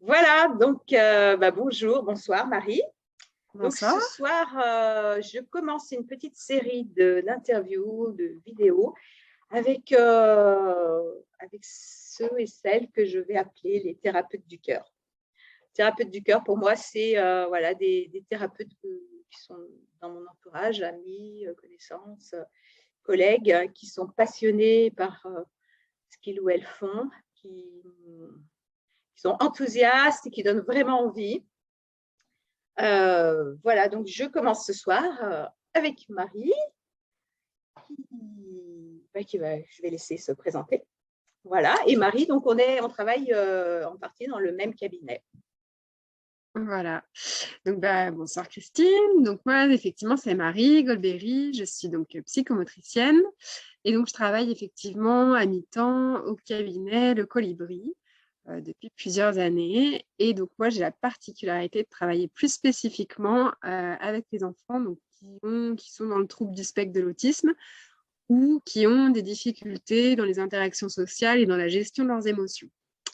Voilà, donc bonjour, bonsoir Marie. Donc Bonsoir. ce soir, je commence une petite série d'interviews, de vidéos avec ceux et celles que je vais appeler les thérapeutes du cœur. Thérapeutes du cœur, pour moi, c'est des thérapeutes qui sont dans mon entourage, amis, connaissances, collègues, qui sont passionnés par ce qu'ils ou elles font, qui sont enthousiastes et qui donnent vraiment envie. Voilà, donc je commence ce soir avec Marie, je vais laisser se présenter. Voilà, et Marie, donc on travaille en partie dans le même cabinet. Voilà. Donc, bonsoir Christine. Donc, moi, effectivement, c'est Marie Golbery. Je suis donc psychomotricienne. Et donc, je travaille effectivement à mi-temps au cabinet Le Colibri depuis plusieurs années. Et donc, moi, j'ai la particularité de travailler plus spécifiquement avec les enfants donc, qui sont dans le trouble du spectre de l'autisme ou qui ont des difficultés dans les interactions sociales et dans la gestion de leurs émotions.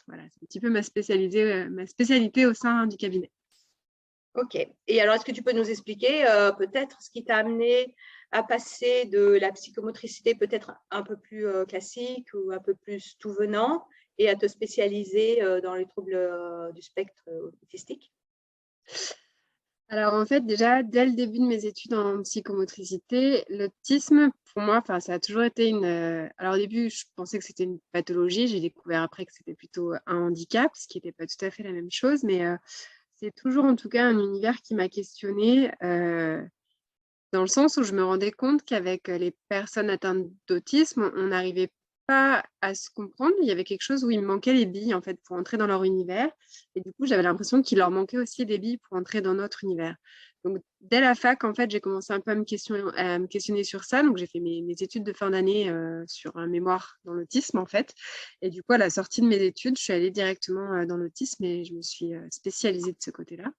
Voilà, c'est un petit peu ma spécialité au sein du cabinet. Ok. Et alors, est-ce que tu peux nous expliquer peut-être ce qui t'a amené à passer de la psychomotricité peut-être un peu plus classique ou un peu plus tout venant et à te spécialiser dans les troubles du spectre autistique? Alors, en fait, déjà, dès le début de mes études en psychomotricité, l'autisme, pour moi, ça a toujours été alors, au début, je pensais que c'était une pathologie. J'ai découvert après que c'était plutôt un handicap, ce qui n'était pas tout à fait la même chose. Mais c'est toujours, en tout cas, un univers qui m'a questionnée dans le sens où je me rendais compte qu'avec les personnes atteintes d'autisme, on n'arrivait pas à se comprendre. Il y avait quelque chose où il me manquait les billes, en fait, pour entrer dans leur univers. Et du coup, j'avais l'impression qu'il leur manquait aussi des billes pour entrer dans notre univers. Donc, dès la fac, en fait, j'ai commencé un peu à me questionner sur ça. Donc, j'ai fait mes études de fin d'année sur un mémoire dans l'autisme, en fait. Et du coup, à la sortie de mes études, je suis allée directement dans l'autisme et je me suis spécialisée de ce côté-là.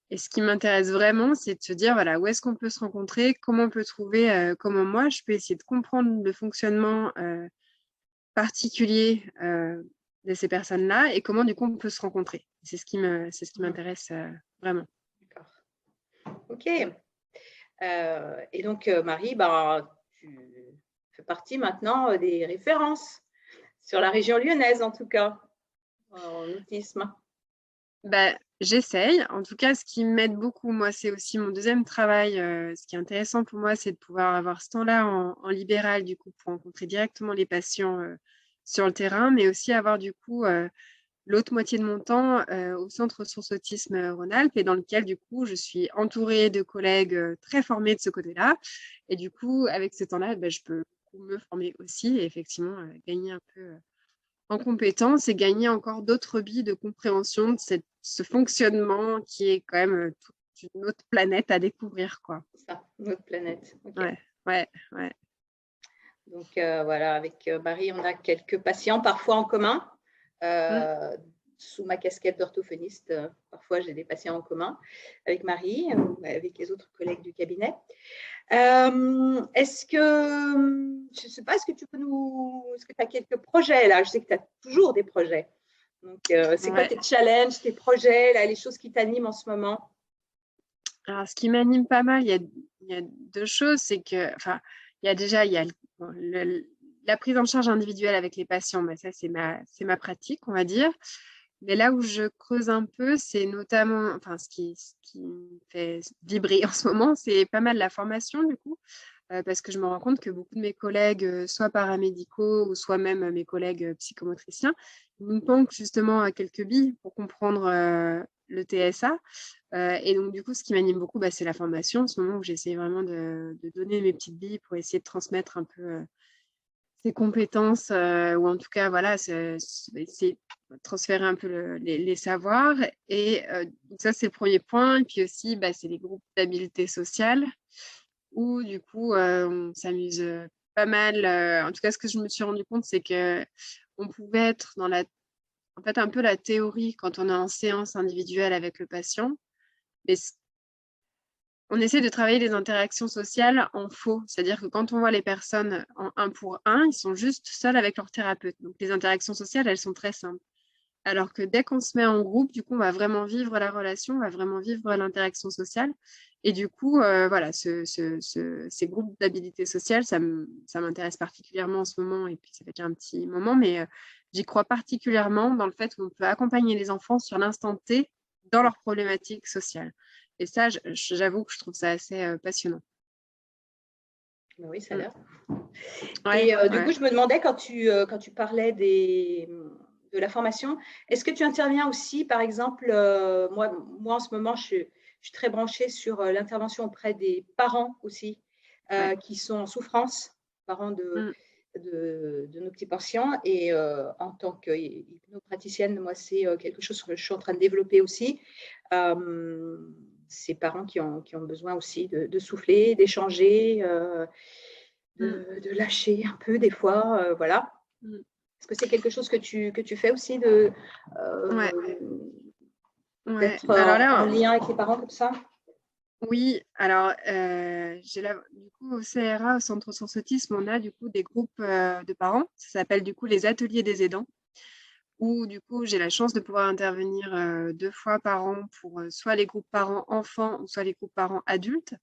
Et ce qui m'intéresse vraiment, c'est de se dire, voilà, où est-ce qu'on peut se rencontrer, comment on peut trouver, comment moi, je peux essayer de comprendre le fonctionnement particulier de ces personnes-là et comment, du coup, on peut se rencontrer. C'est ce qui m'intéresse vraiment. D'accord. Ok. Et donc, Marie, tu fais partie maintenant des références sur la région lyonnaise, en tout cas, en autisme. J'essaye. En tout cas, ce qui m'aide beaucoup, moi, c'est aussi mon deuxième travail. Ce qui est intéressant pour moi, c'est de pouvoir avoir ce temps-là en libéral, du coup, pour rencontrer directement les patients sur le terrain, mais aussi avoir, du coup, l'autre moitié de mon temps au Centre Ressources Autisme Rhône-Alpes et dans lequel, du coup, je suis entourée de collègues très formés de ce côté-là. Et du coup, avec ce temps-là, je peux me former aussi et effectivement gagner un peu en compétences et gagner encore d'autres billes de compréhension de ce fonctionnement qui est quand même toute une autre planète à découvrir, quoi. C'est ça, notre planète. Ok. Ouais, ouais, ouais. Donc, voilà, avec Marie, on a quelques patients parfois en commun. Sous ma casquette d'orthophoniste, parfois j'ai des patients en commun avec Marie ou avec les autres collègues du cabinet. Est-ce que, je ne sais pas, est-ce que tu as quelques projets là? Je sais que tu as toujours des projets. Donc, c'est quoi tes challenges, tes projets, là, les choses qui t'animent en ce moment? Alors, ce qui m'anime pas mal, il y a deux choses. C'est que, il y a déjà la prise en charge individuelle avec les patients, mais ça, c'est ma pratique, on va dire. Mais là où je creuse un peu, c'est notamment, ce qui me fait vibrer en ce moment, c'est pas mal la formation, du coup, parce que je me rends compte que beaucoup de mes collègues, soit paramédicaux ou soit même mes collègues psychomotriciens, ils nous manquent justement à quelques billes pour comprendre le TSA. Et donc, du coup, ce qui m'anime beaucoup, c'est la formation. En ce moment où j'essaie vraiment de donner mes petites billes pour essayer de transmettre un peu ces compétences, ou en tout cas, voilà, essayer de transférer un peu les savoirs. Et ça, c'est le premier point. Et puis aussi, c'est les groupes d'habileté sociale où, du coup, on s'amuse pas mal. En tout cas, ce que je me suis rendu compte, c'est qu'on pouvait être en fait, un peu la théorie quand on est en séance individuelle avec le patient, mais on essaie de travailler les interactions sociales en faux. C'est-à-dire que quand on voit les personnes en un pour un, ils sont juste seuls avec leur thérapeute. Donc, les interactions sociales, elles sont très simples. Alors que dès qu'on se met en groupe, du coup, on va vraiment vivre la relation, on va vraiment vivre l'interaction sociale. Et du coup, voilà, ces groupes d'habilité sociale, ça m'intéresse particulièrement en ce moment, et puis ça fait déjà un petit moment, mais j'y crois particulièrement dans le fait qu'on peut accompagner les enfants sur l'instant T dans leurs problématiques sociales. Et ça, j'avoue que je trouve ça assez passionnant. Ben oui, ça a l'air. Ouais, Et du coup, je me demandais, quand tu parlais de la formation, est-ce que tu interviens aussi, par exemple, moi en ce moment, je suis très branchée sur l'intervention auprès des parents aussi, qui sont en souffrance, parents de nos petits patients. Et en tant qu'hypnopraticienne, moi, c'est quelque chose que je suis en train de développer aussi. Ces parents qui ont besoin aussi de souffler, d'échanger, de lâcher un peu des fois, voilà. Est-ce que c'est quelque chose que tu fais aussi, d'être Alors là, en lien avec les parents comme ça? Oui, alors du coup au CRA, au Centre Ressources Autisme, on a du coup des groupes de parents. Ça s'appelle du coup les ateliers des aidants, où du coup j'ai la chance de pouvoir intervenir 2 fois par an pour soit les groupes parents enfants ou soit les groupes parents adultes.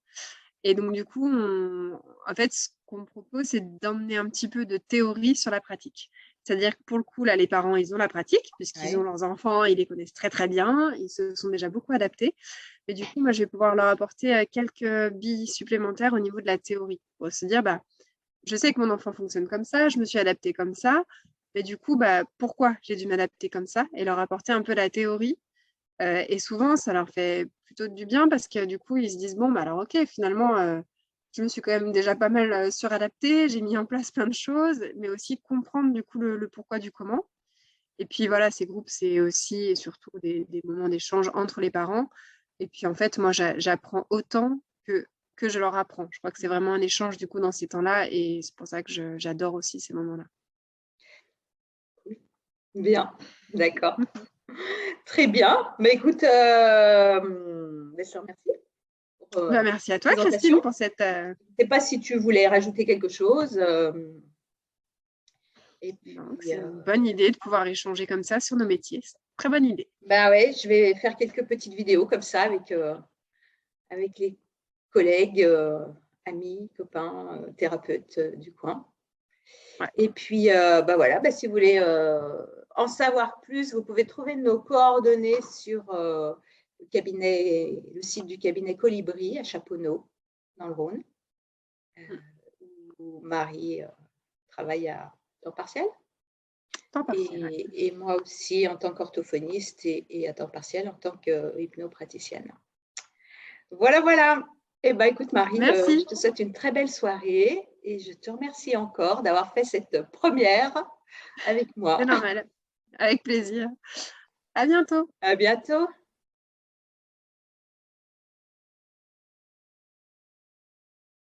Et donc du coup, en fait, ce qu'on propose, c'est d'emmener un petit peu de théorie sur la pratique. C'est-à-dire que pour le coup, là, les parents, ils ont la pratique, puisqu'ils ont leurs enfants, ils les connaissent très très bien, ils se sont déjà beaucoup adaptés. Mais du coup, moi, je vais pouvoir leur apporter quelques billes supplémentaires au niveau de la théorie, pour se dire, bah, je sais que mon enfant fonctionne comme ça, je me suis adaptée comme ça, mais du coup, bah, pourquoi j'ai dû m'adapter comme ça, et leur apporter un peu la théorie. Et souvent, ça leur fait plutôt du bien, parce que du coup, ils se disent, bon, bah alors ok, finalement, je me suis quand même déjà pas mal suradaptée, j'ai mis en place plein de choses, mais aussi comprendre du coup le pourquoi du comment. Et puis voilà, ces groupes, c'est aussi et surtout des moments d'échange entre les parents. Et puis en fait, moi, j'apprends autant que je leur apprends. Je crois que c'est vraiment un échange du coup dans ces temps-là, et c'est pour ça que j'adore aussi ces moments-là. Bien, d'accord. Très bien. Mais écoute, je te remercie pour Bah, merci à cette toi, Christine, présentation. pour cette. Je ne sais pas si tu voulais rajouter quelque chose. Et puis, C'est une bonne idée de pouvoir échanger comme ça sur nos métiers. Très bonne idée. bah ouais, je vais faire quelques petites vidéos comme ça avec les collègues, amis, copains, thérapeutes du coin. Ouais. Et puis, bah voilà, bah, si vous voulez en savoir plus, vous pouvez trouver nos coordonnées sur le site du cabinet Colibri à Chaponneau, dans le Rhône, où Marie travaille à temps partiel. Temps partiel, ouais. Et moi aussi en tant qu'orthophoniste et à temps partiel en tant qu'hypnopraticienne. Voilà, voilà. Eh bien, écoute, Marie, je te souhaite une très belle soirée et je te remercie encore d'avoir fait cette première avec moi. C'est normal. Avec plaisir. À bientôt. À bientôt.